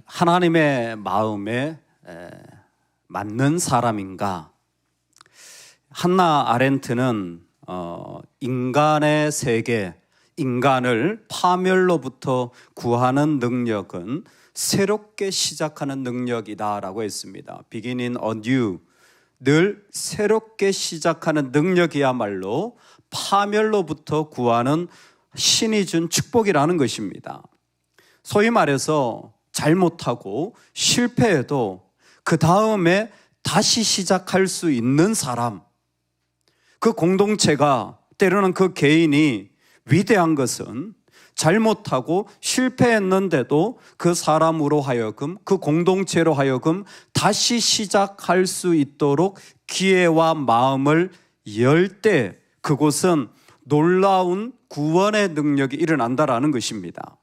하나님의 마음에 맞는 사람인가? 한나 아렌트는 인간의 세계, 인간을 파멸로부터 구하는 능력은 새롭게 시작하는 능력이다라고 했습니다. Beginning anew, 늘 새롭게 시작하는 능력이야말로 파멸로부터 구하는 신이 준 축복이라는 것입니다. 소위 말해서 잘못하고 실패해도 그 다음에 다시 시작할 수 있는 사람, 그 공동체가, 때로는 그 개인이 위대한 것은 잘못하고 실패했는데도 그 사람으로 하여금, 그 공동체로 하여금 다시 시작할 수 있도록 기회와 마음을 열 때 그곳은 놀라운 구원의 능력이 일어난다라는 것입니다.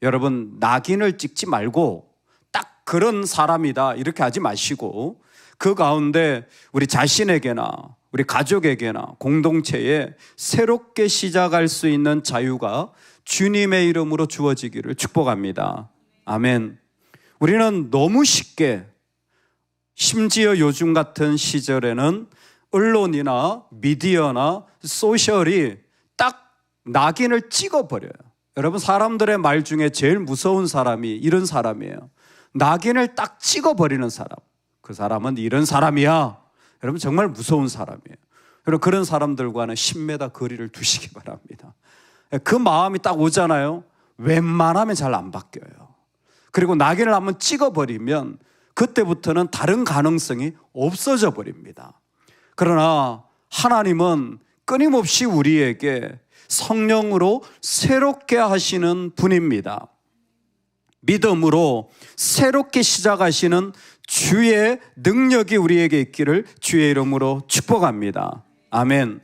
여러분, 낙인을 찍지 말고 딱 그런 사람이다 이렇게 하지 마시고 그 가운데 우리 자신에게나 우리 가족에게나 공동체에 새롭게 시작할 수 있는 자유가 주님의 이름으로 주어지기를 축복합니다. 아멘. 우리는 너무 쉽게, 심지어 요즘 같은 시절에는 언론이나 미디어나 소셜이 딱 낙인을 찍어버려요. 여러분, 사람들의 말 중에 제일 무서운 사람이 이런 사람이에요. 낙인을 딱 찍어버리는 사람. 그 사람은 이런 사람이야. 여러분, 정말 무서운 사람이에요. 여러분, 그런 사람들과는 10m 거리를 두시기 바랍니다. 그 마음이 딱 오잖아요. 웬만하면 잘 안 바뀌어요. 그리고 낙인을 한번 찍어버리면 그때부터는 다른 가능성이 없어져 버립니다. 그러나 하나님은 끊임없이 우리에게 성령으로 새롭게 하시는 분입니다. 믿음으로 새롭게 시작하시는 주의 능력이 우리에게 있기를 주의 이름으로 축복합니다. 아멘.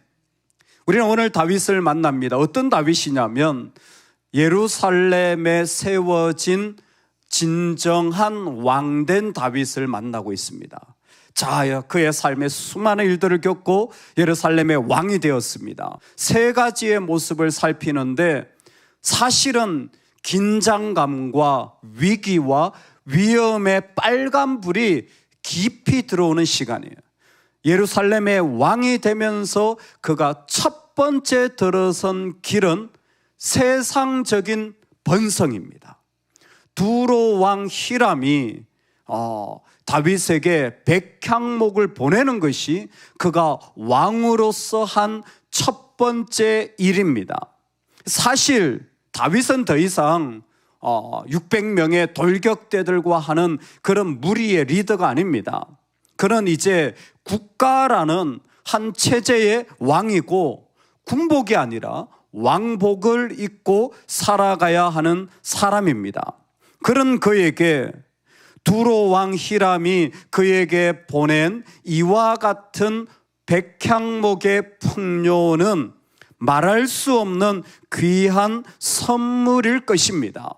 우리는 오늘 다윗을 만납니다. 어떤 다윗이냐면 예루살렘에 세워진 진정한 왕된 다윗을 만나고 있습니다. 자, 그의 삶에 수많은 일들을 겪고 예루살렘의 왕이 되었습니다. 세 가지의 모습을 살피는데 사실은 긴장감과 위기와 위험의 빨간불이 깊이 들어오는 시간이에요. 예루살렘의 왕이 되면서 그가 첫 번째 들어선 길은 세상적인 번성입니다. 두로 왕 히람이 다윗에게 백향목을 보내는 것이 그가 왕으로서 한 첫 번째 일입니다. 사실 다윗은 더 이상 600명의 돌격대들과 하는 그런 무리의 리더가 아닙니다. 그는 이제 국가라는 한 체제의 왕이고 군복이 아니라 왕복을 입고 살아가야 하는 사람입니다. 그런 그에게 두로 왕 히람이 그에게 보낸 이와 같은 백향목의 풍요는 말할 수 없는 귀한 선물일 것입니다.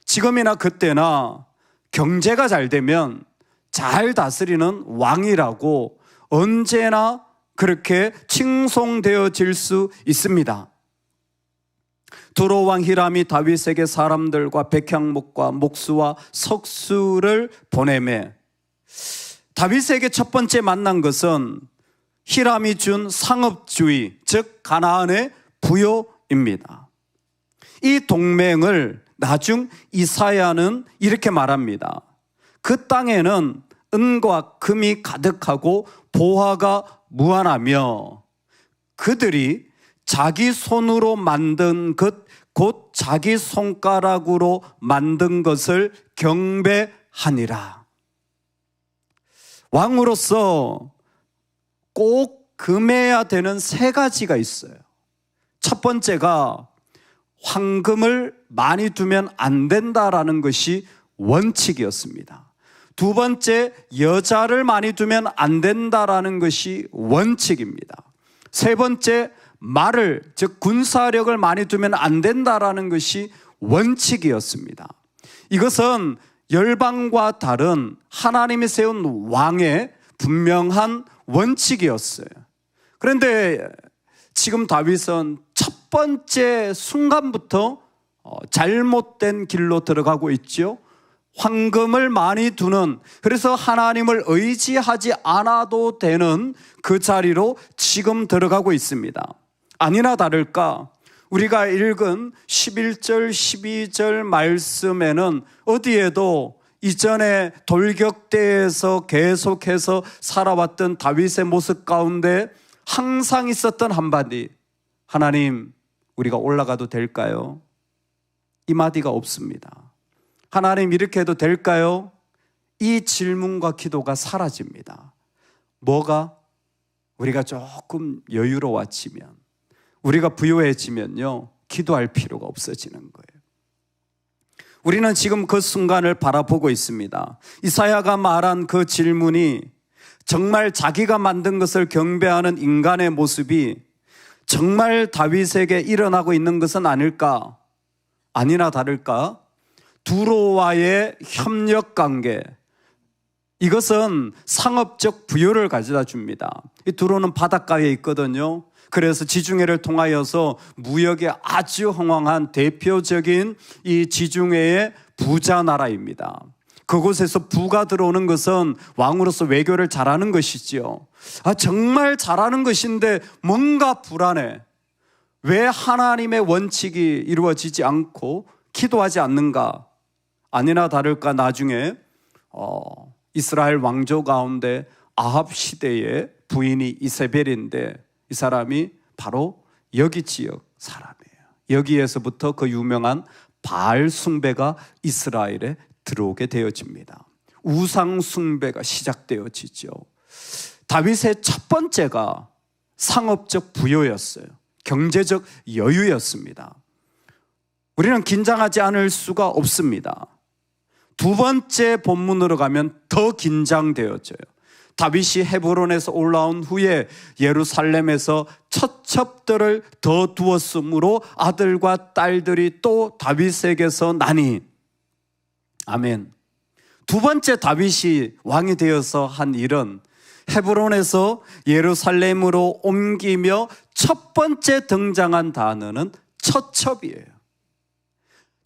지금이나 그때나 경제가 잘 되면 잘 다스리는 왕이라고 언제나 그렇게 칭송되어질 수 있습니다. 두로 왕 히람이 다윗에게 사람들과 백향목과 목수와 석수를 보내매 다윗에게 첫 번째 만난 것은 히람이 준 상업주의, 즉 가나안의 부요입니다. 이 동맹을 나중 이사야는 이렇게 말합니다. 그 땅에는 은과 금이 가득하고 보화가 무한하며 그들이 자기 손으로 만든 것, 곧 자기 손가락으로 만든 것을 경배하니라. 왕으로서 꼭 금해야 되는 세 가지가 있어요. 첫 번째가 황금을 많이 두면 안 된다라는 것이 원칙이었습니다. 두 번째, 여자를 많이 두면 안 된다라는 것이 원칙입니다. 세 번째, 말을, 즉 군사력을 많이 두면 안 된다라는 것이 원칙이었습니다. 이것은 열방과 다른 하나님이 세운 왕의 분명한 원칙이었어요. 그런데 지금 다윗은 첫 번째 순간부터 잘못된 길로 들어가고 있죠. 황금을 많이 두는, 그래서 하나님을 의지하지 않아도 되는 그 자리로 지금 들어가고 있습니다. 아니나 다를까 우리가 읽은 11절 12절 말씀에는 어디에도 이전에 돌격대에서 계속해서 살아왔던 다윗의 모습 가운데 항상 있었던 한마디, 하나님 우리가 올라가도 될까요? 이 마디가 없습니다. 하나님 이렇게 해도 될까요? 이 질문과 기도가 사라집니다. 뭐가? 우리가 조금 여유로워지면, 우리가 부유해지면요, 기도할 필요가 없어지는 거예요. 우리는 지금 그 순간을 바라보고 있습니다. 이사야가 말한 그 질문이 정말 자기가 만든 것을 경배하는 인간의 모습이 정말 다윗에게 일어나고 있는 것은 아닐까? 아니나 다를까 두로와의 협력관계, 이것은 상업적 부여를 가져다 줍니다. 이 두로는 바닷가에 있거든요. 그래서 지중해를 통하여서 무역에 아주 흥왕한 대표적인 이 지중해의 부자 나라입니다. 그곳에서 부가 들어오는 것은 왕으로서 외교를 잘하는 것이지요. 정말 잘하는 것인데 뭔가 불안해. 왜 하나님의 원칙이 이루어지지 않고 기도하지 않는가? 아니나 다를까 나중에 이스라엘 왕조 가운데 아합 시대의 부인이 이세벨인데, 이 사람이 바로 여기 지역 사람이에요. 여기에서부터 그 유명한 바알 숭배가 이스라엘에 들어오게 되어집니다. 우상 숭배가 시작되어지죠. 다윗의 첫 번째가 상업적 부여였어요. 경제적 여유였습니다. 우리는 긴장하지 않을 수가 없습니다. 두 번째 본문으로 가면 더 긴장되어져요. 다윗이 헤브론에서 올라온 후에 예루살렘에서 처첩들을 더 두었으므로 아들과 딸들이 또 다윗에게서 나니. 아멘. 두 번째 다윗이 왕이 되어서 한 일은 헤브론에서 예루살렘으로 옮기며 첫 번째 등장한 단어는 처첩이에요.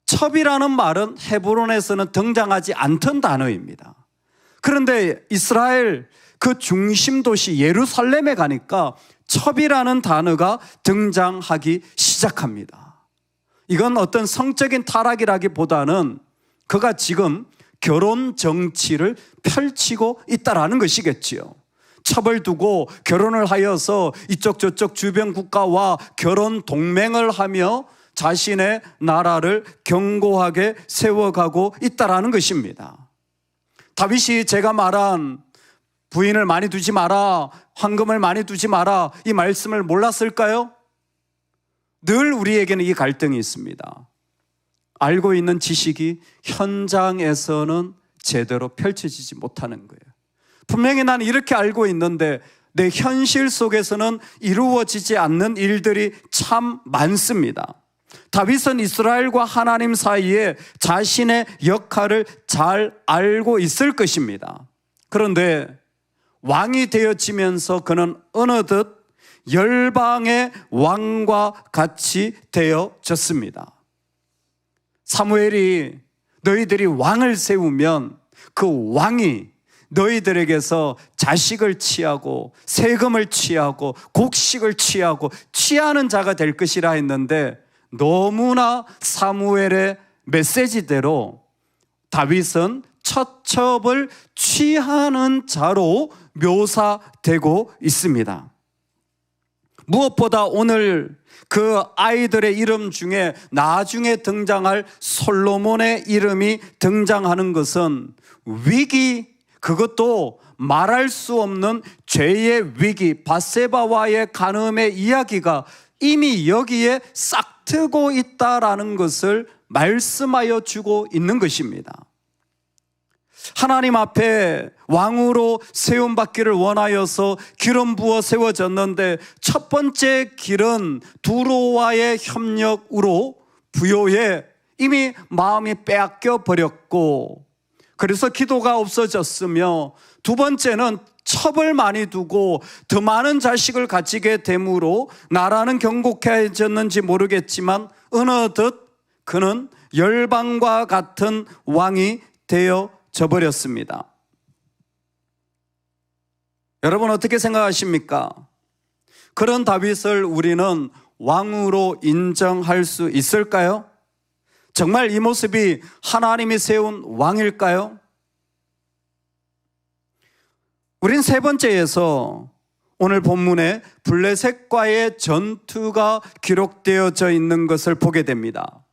첩이라는 말은 헤브론에서는 등장하지 않던 단어입니다. 그런데 이스라엘 그 중심 도시 예루살렘에 가니까 첩이라는 단어가 등장하기 시작합니다. 이건 어떤 성적인 타락이라기보다는 그가 지금 결혼 정치를 펼치고 있다라는 것이겠지요. 첩을 두고 결혼을 하여서 이쪽 저쪽 주변 국가와 결혼 동맹을 하며 자신의 나라를 견고하게 세워가고 있다라는 것입니다. 다윗이 제가 말한 부인을 많이 두지 마라, 황금을 많이 두지 마라, 이 말씀을 몰랐을까요? 늘 우리에게는 이 갈등이 있습니다. 알고 있는 지식이 현장에서는 제대로 펼쳐지지 못하는 거예요. 분명히 나는 이렇게 알고 있는데 내 현실 속에서는 이루어지지 않는 일들이 참 많습니다. 다윗은 이스라엘과 하나님 사이에 자신의 역할을 잘 알고 있을 것입니다. 그런데 왕이 되어지면서 그는 어느덧 열방의 왕과 같이 되어졌습니다. 사무엘이 너희들이 왕을 세우면 그 왕이 너희들에게서 자식을 취하고 세금을 취하고 곡식을 취하고 취하는 자가 될 것이라 했는데, 너무나 사무엘의 메시지대로 다윗은 처첩을 취하는 자로 묘사되고 있습니다. 무엇보다 오늘 그 아이들의 이름 중에 나중에 등장할 솔로몬의 이름이 등장하는 것은 위기, 그것도 말할 수 없는 죄의 위기, 밧세바와의 간음의 이야기가 이미 여기에 싹트고 있다라는 것을 말씀하여 주고 있는 것입니다. 하나님 앞에 왕으로 세움받기를 원하여서 기름 부어 세워졌는데 첫 번째 길은 두로와의 협력으로 부요에 이미 마음이 빼앗겨 버렸고, 그래서 기도가 없어졌으며, 두 번째는 첩을 많이 두고 더 많은 자식을 가지게 되므로 나라는 경고해졌는지 모르겠지만 어느덧 그는 열방과 같은 왕이 기록되어져 버렸습니다. 여러분 어떻게 생각하십니까? 그런 다윗을 우리는 왕으로 인정할 수 있을까요? 정말 이 모습이 하나님이 세운 왕일까요? 우린 세 번째에서 오늘 본문에 블레셋과의 전투가 기록되어져 있는 것을 보게 됩니다.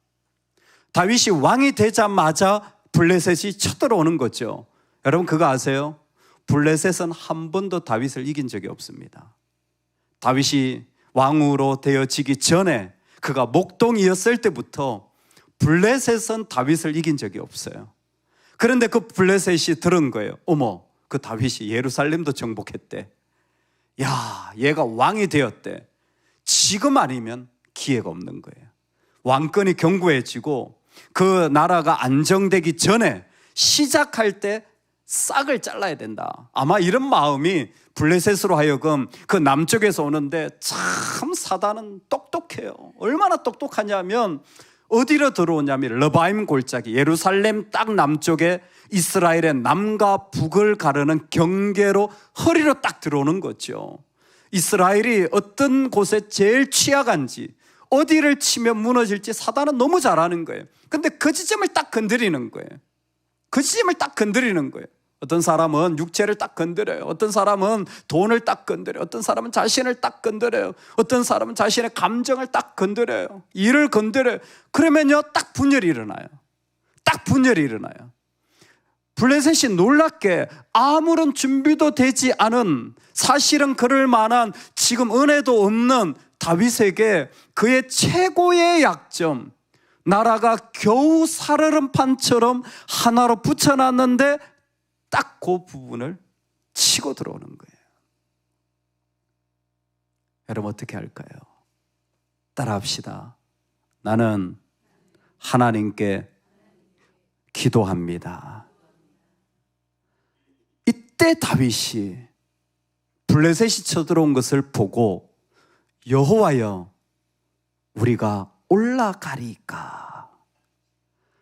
다윗이 왕이 되자마자 블레셋이 쳐들어오는 거죠. 여러분 그거 아세요? 블레셋은 한 번도 다윗을 이긴 적이 없습니다. 다윗이 왕으로 되어지기 전에 그가 목동이었을 때부터 블레셋은 다윗을 이긴 적이 없어요. 그런데 그 블레셋이 들은 거예요. 어머, 그 다윗이 예루살렘도 정복했대. 야, 얘가 왕이 되었대. 지금 아니면 기회가 없는 거예요. 왕권이 견고해지고 그 나라가 안정되기 전에 시작할 때 싹을 잘라야 된다. 아마 이런 마음이 블레셋으로 하여금 그 남쪽에서 오는데 참 사단은 똑똑해요. 얼마나 똑똑하냐면 어디로 들어오냐면 르바임 골짜기, 예루살렘 딱 남쪽에 이스라엘의 남과 북을 가르는 경계로 허리로 딱 들어오는 거죠. 이스라엘이 어떤 곳에 제일 취약한지, 어디를 치면 무너질지 사단은 너무 잘 아는 거예요. 근데 그 지점을 딱 건드리는 거예요. 그 지점을 딱 건드리는 거예요. 어떤 사람은 육체를 딱 건드려요. 어떤 사람은 돈을 딱 건드려요. 어떤 사람은 자신을 딱 건드려요. 어떤 사람은 자신의 감정을 딱 건드려요. 일을 건드려요. 그러면요, 딱 분열이 일어나요. 딱 분열이 일어나요. 블레셋이 놀랍게 아무런 준비도 되지 않은, 사실은 그럴 만한 지금 은혜도 없는 다윗에게 그의 최고의 약점, 나라가 겨우 살얼음판처럼 하나로 붙여놨는데 딱 그 부분을 치고 들어오는 거예요. 여러분 어떻게 할까요? 따라합시다. 나는 하나님께 기도합니다. 이때 다윗이 블레셋이 쳐들어온 것을 보고 여호와여 우리가 올라가리까?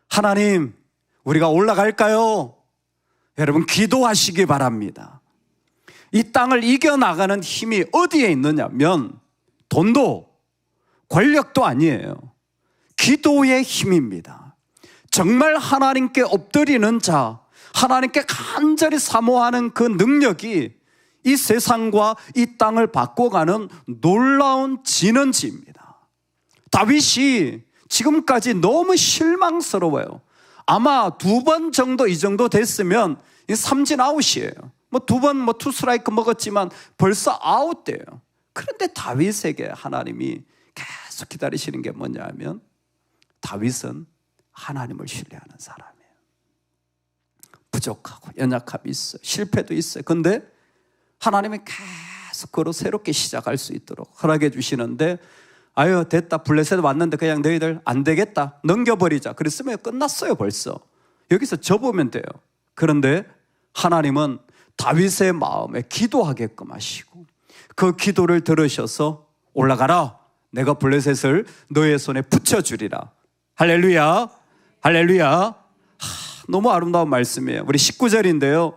하나님 우리가 올라갈까요? 여러분 기도하시기 바랍니다. 이 땅을 이겨나가는 힘이 어디에 있느냐면 돈도 권력도 아니에요. 기도의 힘입니다. 정말 하나님께 엎드리는 자, 하나님께 간절히 사모하는 그 능력이 이 세상과 이 땅을 바꿔가는 놀라운 진원지입니다. 다윗이 지금까지 너무 실망스러워요. 아마 2번 정도 이 정도 됐으면 삼진 아웃이에요. 뭐 2번 투 스트라이크 먹었지만 벌써 아웃돼요. 그런데 다윗에게 하나님이 계속 기다리시는 게 뭐냐면 다윗은 하나님을 신뢰하는 사람이에요. 부족하고 연약함이 있어요. 실패도 있어요. 근데 하나님이 계속 그로 새롭게 시작할 수 있도록 허락해 주시는데 아유 됐다 블레셋 왔는데 그냥 너희들 안 되겠다 넘겨버리자 그랬으면 끝났어요. 벌써 여기서 접으면 돼요. 그런데 하나님은 다윗의 마음에 기도하게끔 하시고 그 기도를 들으셔서 올라가라 내가 블레셋을 너의 손에 붙여주리라. 할렐루야 할렐루야. 너무 아름다운 말씀이에요. 우리 19절인데요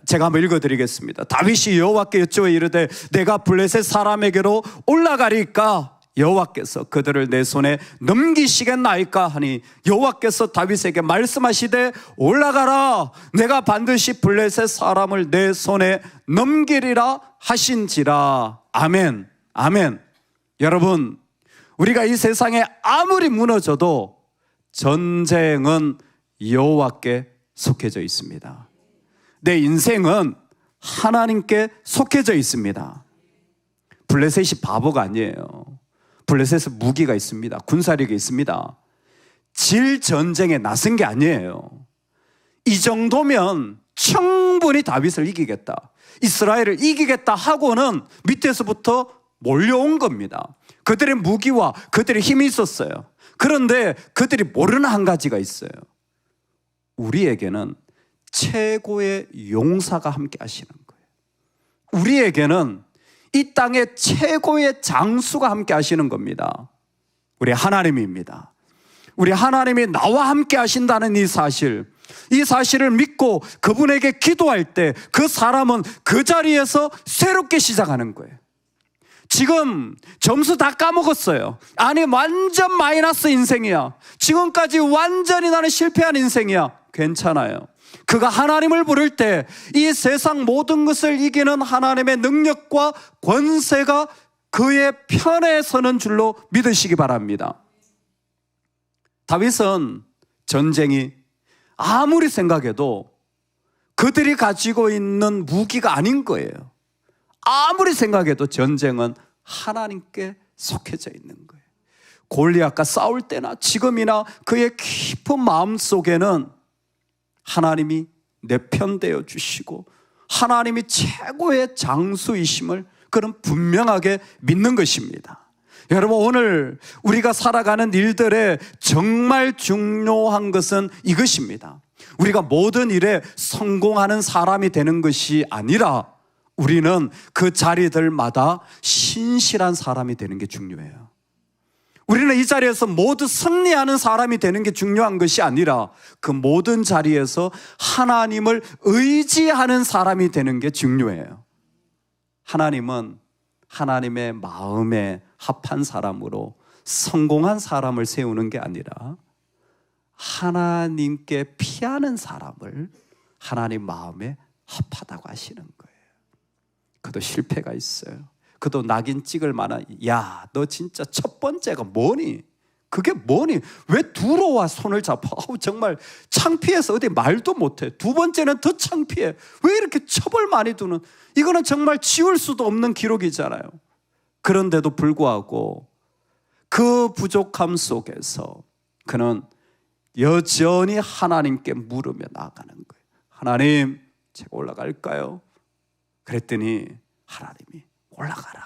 제가 한번 읽어드리겠습니다. 다윗이 여호와께 여쭈어 이르되 내가 블레셋 사람에게로 올라가리까 여호와께서 그들을 내 손에 넘기시겠나이까 하니 여호와께서 다윗에게 말씀하시되 올라가라 내가 반드시 블레셋 사람을 내 손에 넘기리라 하신지라. 아멘 아멘. 여러분 우리가 이 세상에 아무리 무너져도 전쟁은 여호와께 속해져 있습니다. 내 인생은 하나님께 속해져 있습니다. 블레셋이 바보가 아니에요. 블레셋은 무기가 있습니다. 군사력이 있습니다. 질 전쟁에 나선 게 아니에요. 이 정도면 충분히 다윗을 이기겠다, 이스라엘을 이기겠다 하고는 밑에서부터 몰려온 겁니다. 그들의 무기와 그들의 힘이 있었어요. 그런데 그들이 모르는 한 가지가 있어요. 우리에게는 최고의 용사가 함께 하시는 거예요. 우리에게는 이 땅의 최고의 장수가 함께 하시는 겁니다. 우리 하나님입니다. 우리 하나님이 나와 함께 하신다는 이 사실, 이 사실을 믿고 그분에게 기도할 때 그 사람은 그 자리에서 새롭게 시작하는 거예요. 지금 점수 다 까먹었어요. 아니, 완전 마이너스 인생이야. 지금까지 완전히 나는 실패한 인생이야. 괜찮아요. 그가 하나님을 부를 때 이 세상 모든 것을 이기는 하나님의 능력과 권세가 그의 편에 서는 줄로 믿으시기 바랍니다. 다윗은 전쟁이 아무리 생각해도 그들이 가지고 있는 무기가 아닌 거예요. 아무리 생각해도 전쟁은 하나님께 속해져 있는 거예요. 골리앗과 싸울 때나 지금이나 그의 깊은 마음속에는 하나님이 내 편 되어 주시고 하나님이 최고의 장수이심을 그는 분명하게 믿는 것입니다. 여러분, 오늘 우리가 살아가는 일들에 정말 중요한 것은 이것입니다. 우리가 모든 일에 성공하는 사람이 되는 것이 아니라 우리는 그 자리들마다 신실한 사람이 되는 게 중요해요. 우리는 이 자리에서 모두 승리하는 사람이 되는 게 중요한 것이 아니라 그 모든 자리에서 하나님을 의지하는 사람이 되는 게 중요해요. 하나님은 하나님의 마음에 합한 사람으로 성공한 사람을 세우는 게 아니라 하나님께 피하는 사람을 하나님 마음에 합하다고 하시는 거예요. 그도 실패가 있어요. 그도 낙인 찍을 만한, 야, 너 진짜 첫 번째가 뭐니? 그게 뭐니? 왜 두로와 손을 잡아? 정말 창피해서 어디 말도 못해. 두 번째는 더 창피해. 왜 이렇게 첩을 많이 두는? 이거는 정말 지울 수도 없는 기록이잖아요. 그런데도 불구하고 그 부족함 속에서 그는 여전히 하나님께 물으며 나아가는 거예요. 하나님, 제가 올라갈까요? 그랬더니 하나님이 올라가라.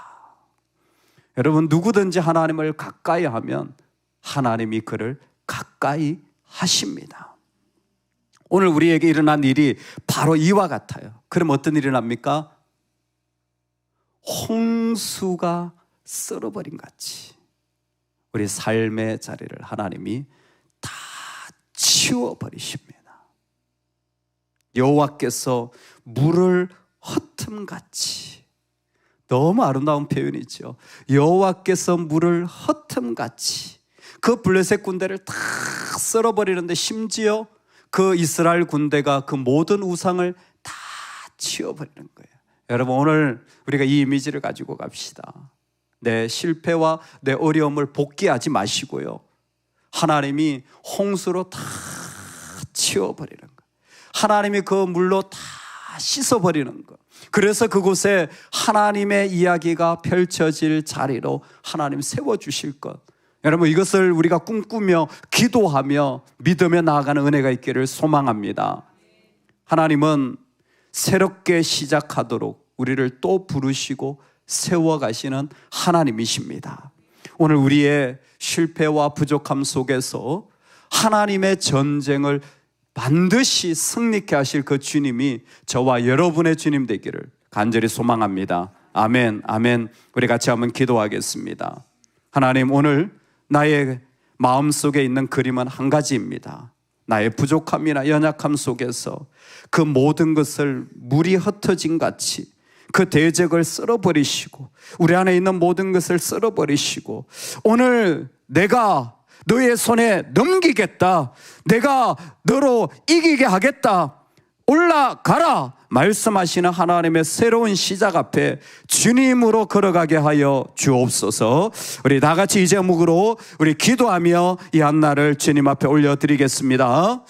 여러분, 누구든지 하나님을 가까이 하면 하나님이 그를 가까이 하십니다. 오늘 우리에게 일어난 일이 바로 이와 같아요. 그럼 어떤 일이 납니까? 홍수가 썰어버린 같이 우리 삶의 자리를 하나님이 다 치워버리십니다. 여호와께서 물을 헛음같이, 너무 아름다운 표현이죠. 여호와께서 물을 헛음같이 그 블레셋 군대를 다 썰어버리는데, 심지어 그 이스라엘 군대가 그 모든 우상을 다 치워버리는 거예요. 여러분, 오늘 우리가 이 이미지를 가지고 갑시다. 내 실패와 내 어려움을 복귀하지 마시고요, 하나님이 홍수로 다 치워버리는 거, 하나님이 그 물로 다 씻어버리는 것. 그래서 그곳에 하나님의 이야기가 펼쳐질 자리로 하나님 세워주실 것. 여러분, 이것을 우리가 꿈꾸며 기도하며 믿으며 나아가는 은혜가 있기를 소망합니다. 하나님은 새롭게 시작하도록 우리를 또 부르시고 세워가시는 하나님이십니다. 오늘 우리의 실패와 부족함 속에서 하나님의 전쟁을 반드시 승리케 하실 그 주님이 저와 여러분의 주님 되기를 간절히 소망합니다. 아멘, 아멘. 우리 같이 한번 기도하겠습니다. 하나님, 오늘 나의 마음속에 있는 그림은 한 가지입니다. 나의 부족함이나 연약함 속에서 그 모든 것을 물이 흩어진 같이 그 대적을 쓸어버리시고 우리 안에 있는 모든 것을 쓸어버리시고 오늘 내가 너의 손에 넘기겠다, 내가 너로 이기게 하겠다, 올라가라 말씀하시는 하나님의 새로운 시작 앞에 주님으로 걸어가게 하여 주옵소서. 우리 다 같이 이 제목으로 우리 기도하며 이 한날을 주님 앞에 올려드리겠습니다.